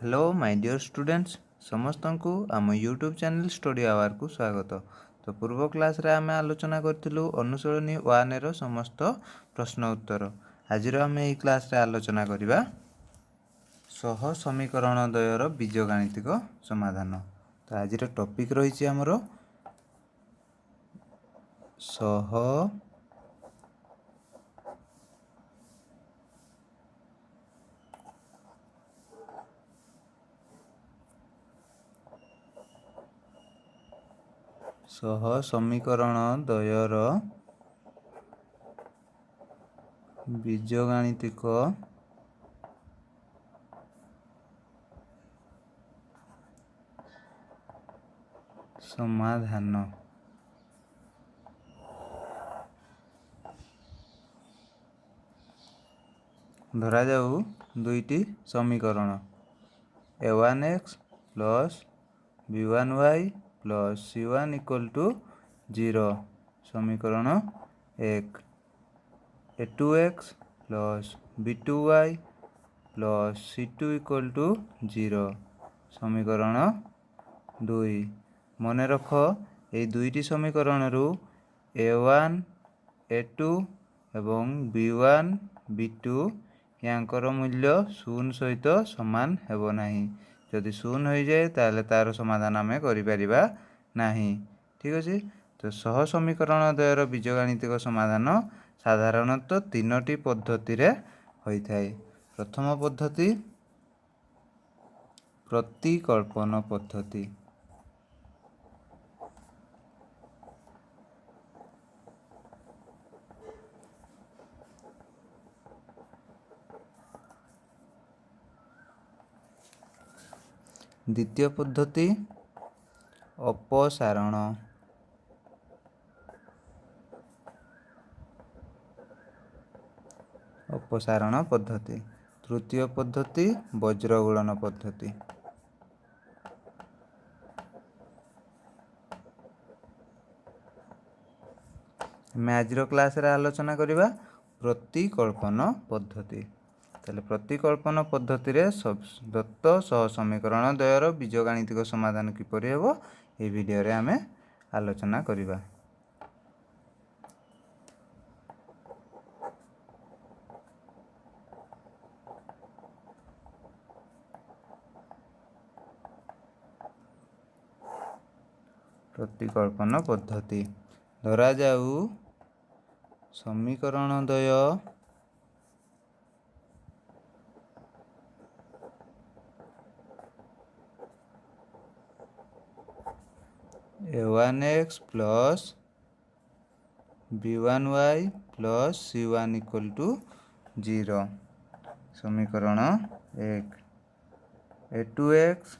Hello my dear students समस्त को आम यूट्यूब चैनल स्टडी आवर को स्वागत। तो पूर्व क्लास रे आम आलोचना करूँ अनुशीलनी 1 रो समस्त प्रश्न उत्तर। आज आम यही क्लास रे आलोचना करवा सह समीकरण द्वयर बीजगाणितिक समाधान। तो आज टॉपिक रही आमर सह सह समीकरण द्वयर बीजगाणितिक समाधान। धरा जाऊ दुईटी समीकरण a1x plus b1y plus c1 equal to 0 समीकरण 1, a2x plus b2y plus c2 equal to 0 समीकरण 2। मन रख ये दुईटी समीकरण a1 a2 एवं b1 b2 यांकर मूल्य शून्य सहित समान हेबो नाही। जदि शून्य हो जाए ताले तार समाधान आम करिपरिबा नाही। ठीक अच्छे। तो सह समीकरण द्वयर बीजगाणितिक समाधान साधारणतः तीनोटी पद्धति रे होइथाय। प्रथम पद्धति प्रतिकल्पन पद्धति, द्वितीय पद्धति अपसारण, अपसारण पद्धति, तृतीय पद्धति वज्रगुणन पद्धति। मैं आज क्लास रे आलोचना करिबा प्रतिकल्पन पद्धति। ताले प्रतिकल्पन पद्धति रे दत्त सह समीकरण द्वयर बीजगाणितिक समाधान किपरि हेबो ए वीडियो रे आमे आलोचना करिबा। प्रतिकल्पन पद्धति धरा जाऊ समीकरण द्वय a1x plus b1y plus c1 equal to 0 समीकरण 1, a2x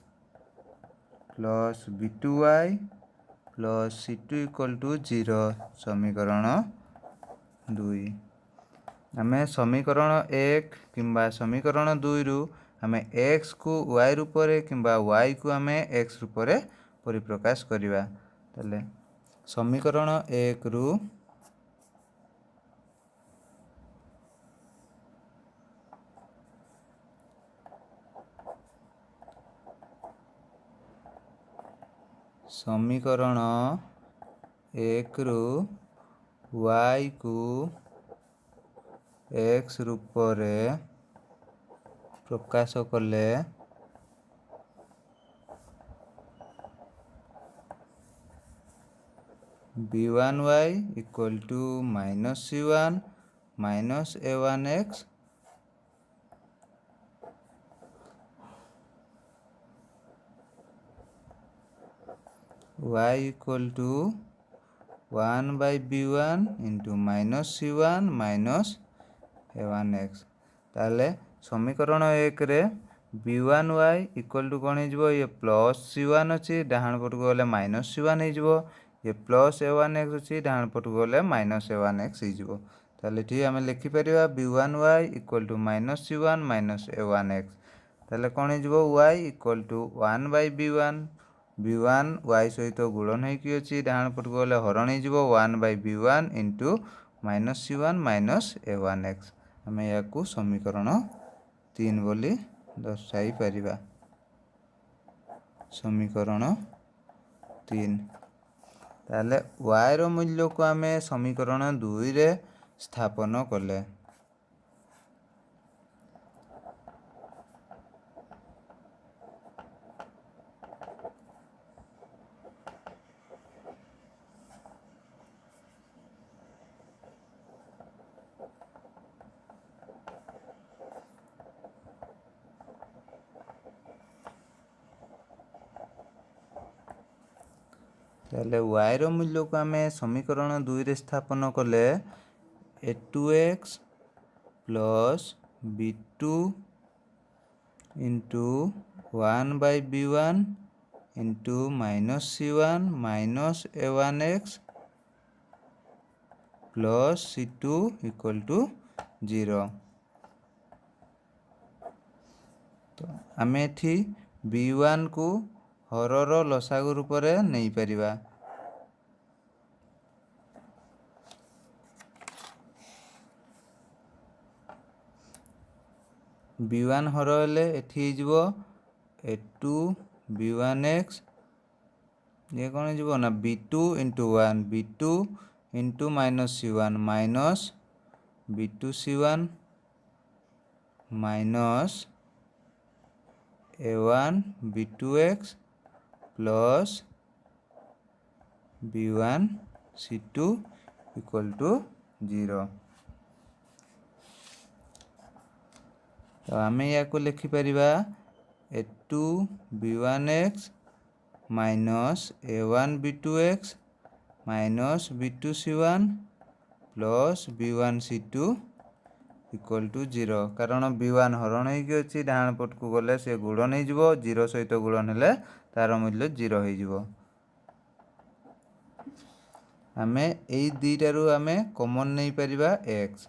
plus b2y plus c2 equal to 0 समीकरण 2। आम समीकरण 1 किंबा समीकरण 2 रु आम x को y रूप किंबा y को आम x रूप परिप्रकाश करिबा। ताले समीकरण 1 रु समीकरण 1 रु y को x रूप प्रकाश कले b1y equal to minus c1 minus a1x y equal to 1 by b1 into minus c1 minus a1x। ताले समीकरण 1 रे b1y इक्वल टू कौन हो ये प्लस c1 अच्छी डाहाण पट को गले माइनस c1 हो ये प्लस a1x अच्छी डाहाण पट को गले माइनस a1x हो। ताले ठीक आम लिखिपर b1y equal to minus c1 minus a1x। ताले कौन हो y equal to 1 by b1 b1 y सहित गुणन होगी अच्छी डाहाण पट को गले हरण हो 1 by b1 into minus c1 minus a1x। आम या समीकरण 3 बोली दर्शाई परिबा। समीकरण 3 ताले y रो मूल्य को आम समीकरण 2 रे स्थापन कले ताले y रो मूल्य को आम समीकरण 2 रे स्थापन कले a2x plus b2 into 1 by b1 into minus c1 minus a1x plus c2 equal to 0 तो आम एठी b1 को हरर लसागु रूप रे नहीं परिबा b1 हर हेले एठी जीवो a2 b1x ये कौन जीवो ना b2 into 1 b2 into minus c1 minus b2 c1 minus a1 b2x plus b1 c2 equal to 0 तो आम या को लिखि परिबा a2 b1x minus a1 b2x minus b2 c1 plus b1 c2 equal to 0 कारण b1 हरण होगी अच्छी डाण पट को गले से गुणन हो 0 सहित गुणन हेले तार मूल्य 0 हो आम यही दुईटारू आम कमन नहीं परिबा x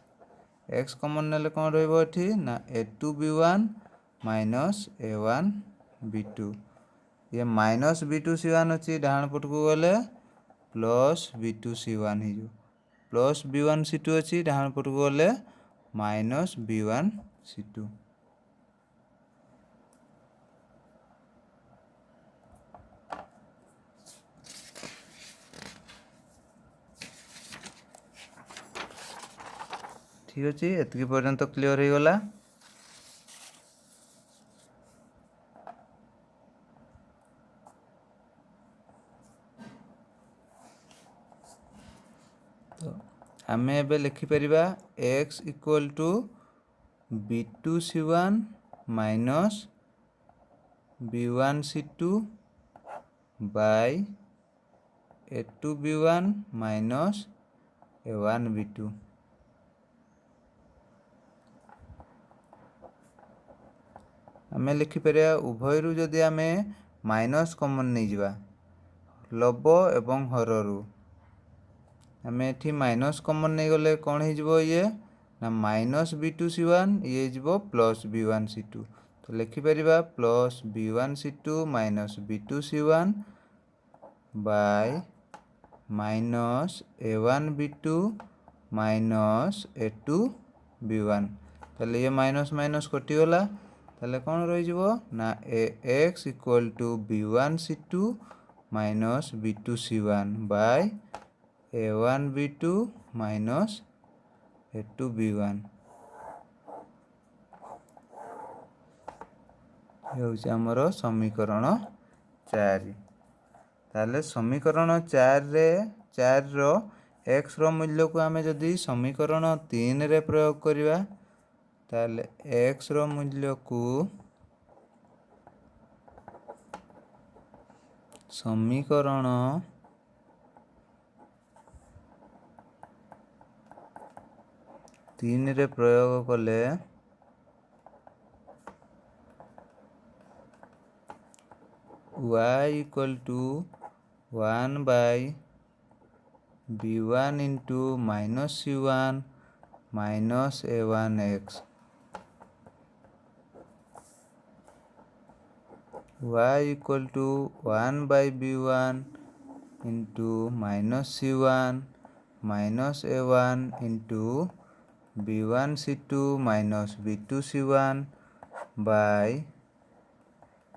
x कमन नेले कौन रही ना a2 b1 minus a1 b2 ये माइनस b2 c1 अच्छी डाण पट को गले प्लस b2 c1 हो प्लस b1 c2 अच्छी डाण पट को गले माइनस b1 c2 ठीक अच्छे एतिकी पर्यंत क्लियर हो गला तो आम एबे लिखि परिबा x equal to b2 c1 minus b1 c2 by a2 b1 minus a1 b2 आम लिखिपर उभयरू जदि आम माइनस कमन नहीं जावा लब एवं हररू आम एठी माइनस कमन नहीं गले कौन हो ये ना माइनस b2 c1 ये जीवो प्लस b1 c2 तो लिखिपर plus b1 c2 minus b2 c1 by minus a1 b2 minus a2 b1 ताले ये माइनस माइनस कटिगला ताले कौन रही ना x equal to b1 c2 minus b2 c1 by a1 b2 minus a2 b1 ये आमर समीकरण 4 ताले समीकरण 4 रे 4 रो x रो मूल्य को आम जदि समीकरण 3 रे प्रयोग करिवा ताले x रो मूल्य को समीकरण 3 रे प्रयोग कले y equal to 1 by b1 into minus c1 minus a1x y equal to 1 by b1 into minus c1 minus a1 into b1 c2 minus b2 c1 by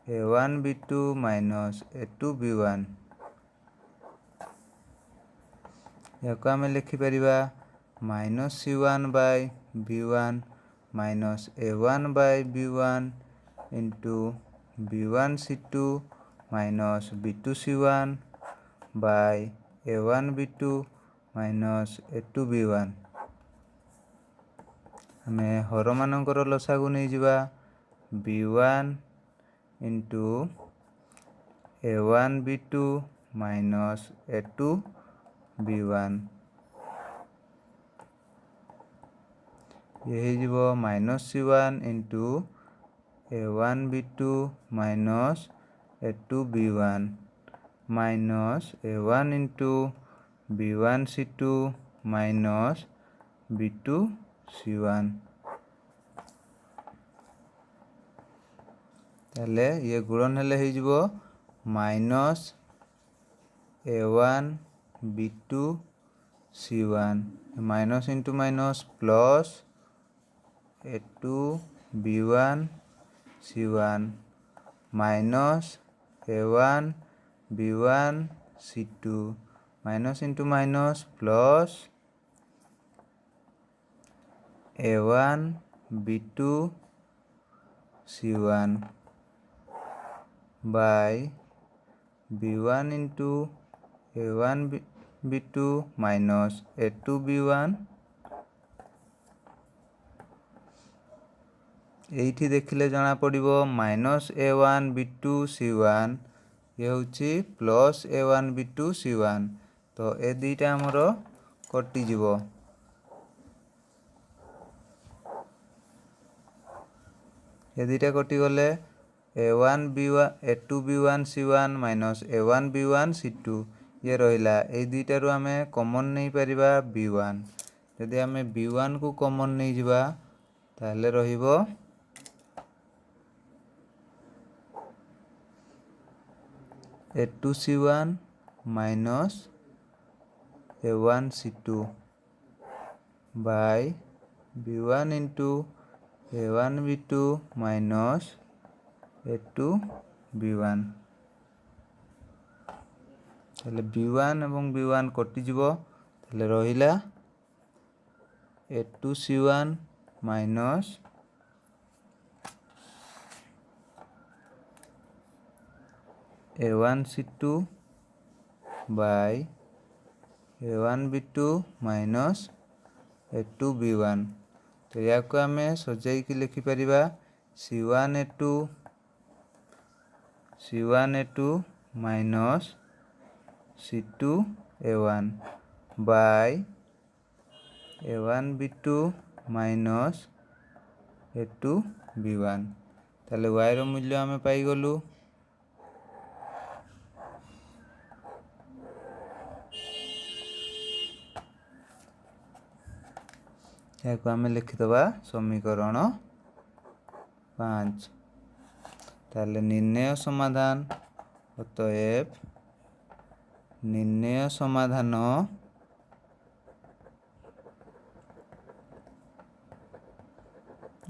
a1 b2 minus a2 b1 याको आम लिखिपर minus c1 by b1 minus a1 by b1 into b1 c2 minus b2 c1 by a1 b2 minus a2 b1 आम हर मानकर लसागु नहीं जावा b1 into a1 b2 minus a2 b1 ये हो minus c1 into a1 b2 minus a2 b1 minus a1 into b1 c2 minus b2 c1 ताले ये गुणन हेले हो minus a1 b2 c1 minus into minus plus a2 b1 c1 minus a1 b1 c2 minus into minus plus a1 b2 c1 by b1 into a1 b2 minus a2 b1 एठी देखिले जना पड़िबो minus a1 b2 c1 ये होची plus a1 b2 c1 तो ए दुईटा हमर कटि जीवो ये दुईटा कटि गले a1 b1 a2 b1 c1 minus a1 b1 c2 ये रहिला ए दुईटा रु आमे कॉमन नहीं परिबा b1 यदि आमे b1 को कॉमन नहीं जिबा ताले रहिबो a2 c1 minus a1 c2 bye b1 into a1 b2 minus a2 b1 ताले b1 एवं b1 कटि जीवो ताले रहिला a2 c1 minus a1 c2 bye a1 b2 minus a2 b1 तो या को आमे सजाई की लिखि परिबा c1 a2 minus c2 a1 by a1 b2 minus a2 b1 ताले y रो मूल्य आमे पाई गलु याको आमे लिखि दबा समीकरण 5 ताले निर्णय समाधान अतएव निर्णय समाधान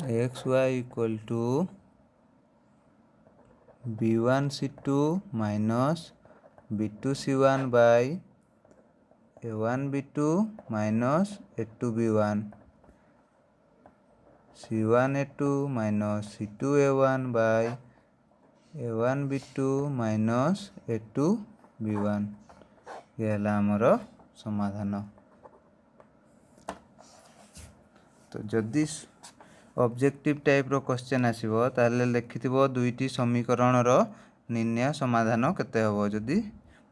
xy equal to b1 c2 minus b2 c1 by a1 b2 minus a2 b1 c1 a2 minus c2 a1 by a1 b2 minus a2 b1 ये हला हमर समाधान तो जदि ऑब्जेक्टिव टाइप रो क्वेश्चन आसीबो ताले लिखिथिबो दुईटी समीकरण रो निर्णय समाधान केते हबो जदि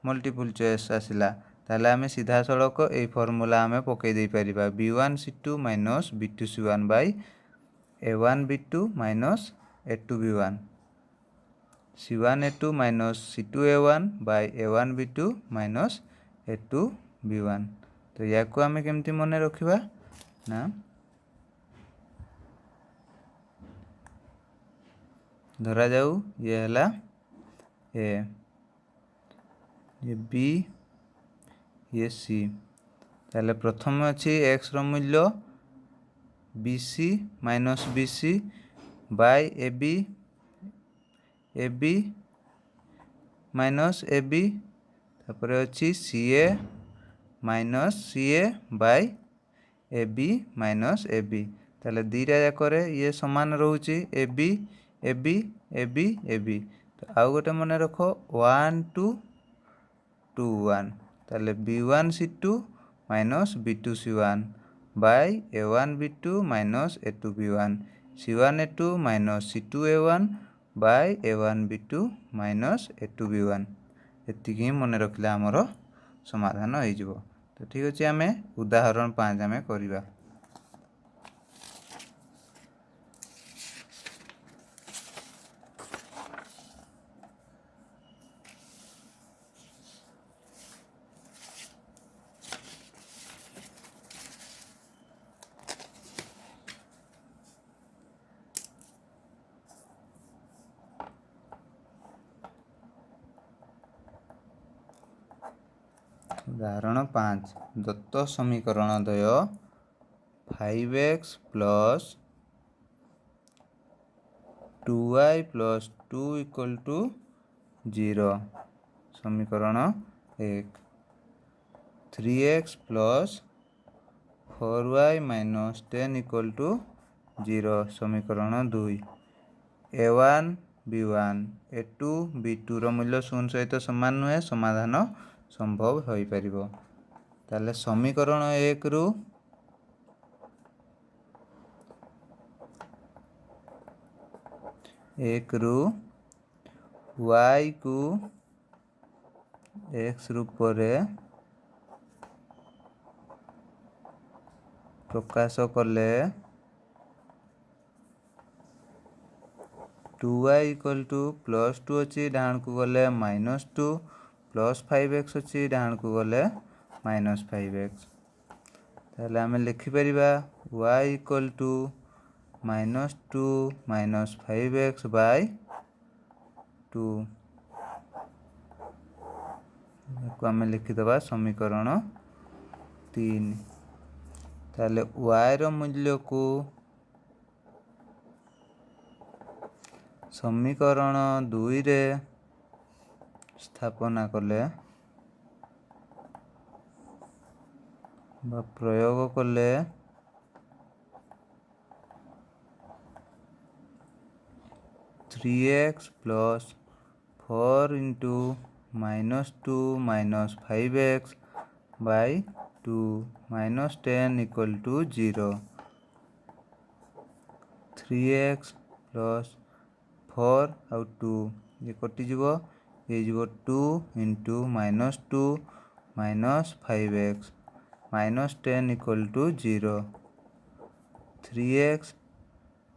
मल्टीपल चॉइस आसिला ताले आमे सीधा सड़क ए फार्मूला आमे पकै दे परिबा b1 c2 minus b2 c1 by a1 b2 minus a2 b1 c1 a2 minus c2 a1 by a1 b2 minus a2 b1 तो या को आमे केमती मने रखिबा ना धरा जाऊ ये हला ए ये बी ये सी ताले प्रथम अछि x रो मूल्य bc minus bc by ab A B minus A B तापर अच्छी C A minus C A by A B minus A B ताले दीटा जाकर ये समान रोचे A B A B A B A B तो आउ गोटे मन रख 1 2 2 1 ताले b1 c2 minus b2 c1 by a1 b2 minus a2 b1 c1 a2 minus c2 a1 by a1 b2 minus a2 b1 एतिकी मन रखले आमर समाधान हो। तो ठीक अच्छे आम उदाहरण 5 आम करवा। उदाहरण 5 दत्त समीकरण द्वय 5x plus 2y plus 2 equal to 0 समीकरण 1 3x plus 4y minus 10 equal to 0 समीकरण 2 a1 b1 a2 b2 रो मूल्य शून्य सहित समान नुहे समाधान संभव हो पारिबो। ताले समीकरण 1 रु y को x रूप में प्रकाश कले 2y इक्वल टू प्लस 2 अच्छी डाण को गले माइनस 2 प्लस 5x अच्छी डाण को गले माइनस 5x ताले आम लिखिपर y equal to minus 2 minus 5x by 2 को आम लिखिदबा समीकरण 3 ताले y रो मूल्य को समीकरण 2 रे स्थापना कले प्रयोग कले 3x plus 4 into minus 2 minus 5x by 2 minus 10 equal to 0 3x plus 4 आउ 2 ये कटिज ये 2 into minus 2 minus 5x minus 10 equal to 0 3x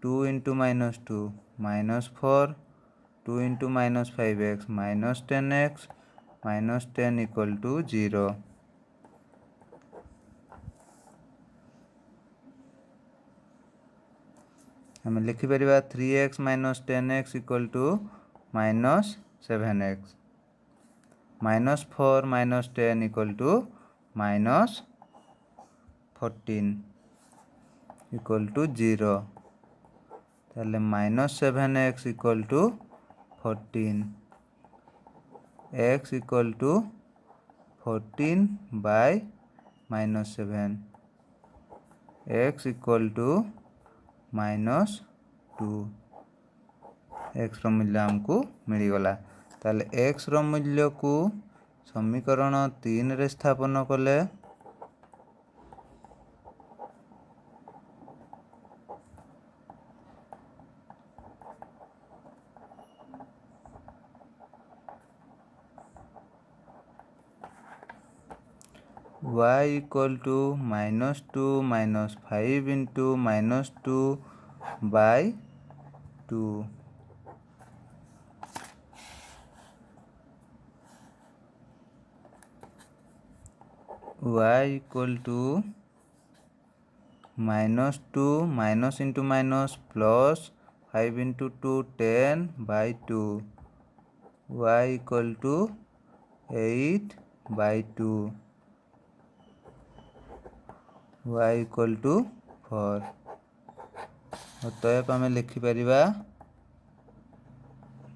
2 into minus 2 minus 4 2 into minus 5x minus 10x minus 10 equal to 0 हमें लिखिपर 3x minus 10x equal to minus 7x minus 4 minus 10 equal to minus 14 equal to 0 ताले minus 7x equal to 14 x equal to 14 by minus 7 x equal to minus 2 x रो मूल्य हमको मिलगला ताले x रो मूल्य को समीकरण 3 रे स्थापन कले y equal to minus 2 minus 5 into minus 2 by 2 y equal to minus 2 minus into minus plus 5 into 2 10 by 2 y equal to 8 by 2 y equal to 4 अतएव आम लिखिपर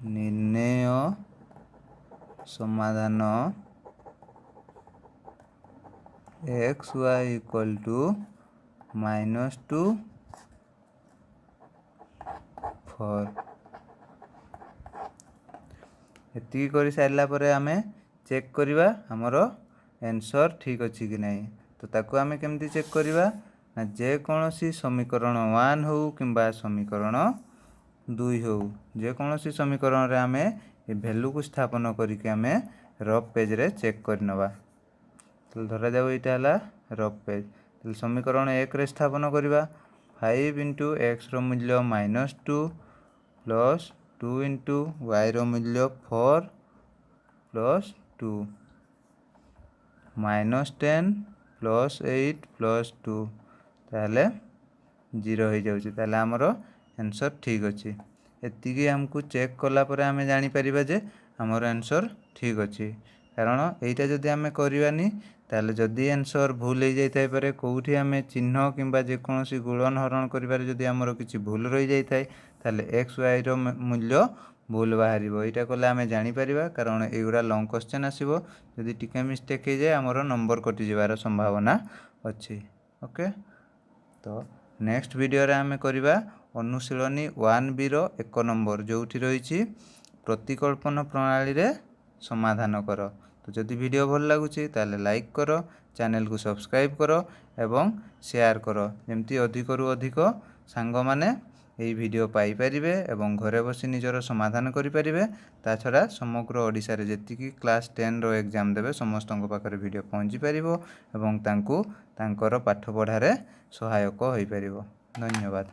ନିର୍ଣ୍ଣୟ ସମାଧାନ x y equal to -2 4 ଏତିକି କରି ସାରିଲା ପରେ ଆମେ ଚେକ୍ କରିବା ଆମର ଆନ୍ସର୍ ଠିକ୍ ଅଛି କି ନାହିଁ। ତ ତାକୁ ଆମେ କେମିତି ଚେକ୍ କରିବା ନା ଯେକୌଣସି ସମୀକରଣ 1 ହେଉ କିମ୍ବା ସମୀକରଣ 2 ହେଉ ଯେକୌଣସି ସମୀକରଣରେ ଆମେ ଏ ଭ୍ୟାଲୁକୁ ସ୍ଥାପନ କରିକି ଆମେ ରଫ୍ ପେଜ୍ରେ ଚେକ୍ କରିନେବା। ତାହେଲେ ଧରାଯାଉ ଏଇଟା ହେଲା ରଫ୍ ପେଜ୍। ତାହେଲେ ସମୀକରଣ 1ରେ ସ୍ଥାପନ କରିବା 5 × xର ମୂଲ୍ୟ -2 ପ୍ଲସ୍ 2 × yର ମୂଲ୍ୟ 4 ପ୍ଲସ୍ 2 -10 ପ୍ଲସ୍ 8 ପ୍ଲସ୍ 2 ତାହେଲେ 0 ହେଇଯାଉଛି। ତାହେଲେ ଆମର ଆନ୍ସର୍ ଠିକ୍ ଅଛି। ଏତିକି ଆମକୁ ଚେକ୍ କଲା ପରେ ଆମେ ଜାଣିପାରିବା ଯେ ଆମର ଆନ୍ସର୍ ଠିକ୍ ଅଛି। କାରଣ ଏଇଟା ଯଦି ଆମେ କରିବାନି ତାହେଲେ ଯଦି ଆନ୍ସର୍ ଭୁଲ ହେଇଯାଇଥାଇପାରେ କେଉଁଠି ଆମେ ଚିହ୍ନ କିମ୍ବା ଯେକୌଣସି ଗୁଣନ ହରଣ କରିବାରେ ଯଦି ଆମର କିଛି ଭୁଲ ରହିଯାଇଥାଏ ତାହେଲେ x yର ମୂଲ୍ୟ ଭୁଲ ବାହାରିବ। ଏଇଟା କଲେ ଆମେ ଜାଣିପାରିବା କାରଣ ଏଇଗୁଡ଼ା ଲଙ୍ଗ୍ କ୍ୱେଶ୍ଚନ୍ ଆସିବ। ଯଦି ଟିକେ ମିଷ୍ଟେକ୍ ହେଇଯାଏ ଆମର ନମ୍ବର କଟିଯିବାର ସମ୍ଭାବନା ଅଛି। ଓକେ, ତ ନେକ୍ସଟ ଭିଡ଼ିଓରେ ଆମେ କରିବା ଅନୁଶୀଳନୀ 1Bର 1 ନମ୍ବର ଯେଉଁଠି ରହିଛି ପ୍ରତିକଳ୍ପନ ପ୍ରଣାଳୀରେ ସମାଧାନ କର। ତ ଯଦି ଭିଡ଼ିଓ ଭଲ ଲାଗୁଛି ତାହେଲେ ଲାଇକ୍ କର, ଚ୍ୟାନେଲକୁ ସବସ୍କ୍ରାଇବ୍ କର ଏବଂ ସେୟାର କର ଯେମିତି ଅଧିକରୁ ଅଧିକ ସାଙ୍ଗମାନେ ଏହି ଭିଡ଼ିଓ ପାଇପାରିବେ ଏବଂ ଘରେ ବସି ନିଜର ସମାଧାନ କରିପାରିବେ। ତା ଛଡ଼ା ସମଗ୍ର ଓଡ଼ିଶାରେ ଯେତିକି କ୍ଲାସ୍ 10ର ଏକ୍ଜାମ୍ ଦେବେ ସମସ୍ତଙ୍କ ପାଖରେ ଭିଡ଼ିଓ ପହଞ୍ଚି ପାରିବ ଏବଂ ତାଙ୍କୁ ତାଙ୍କର ପାଠପଢ଼ାରେ ସହାୟକ ହୋଇପାରିବ। ଧନ୍ୟବାଦ।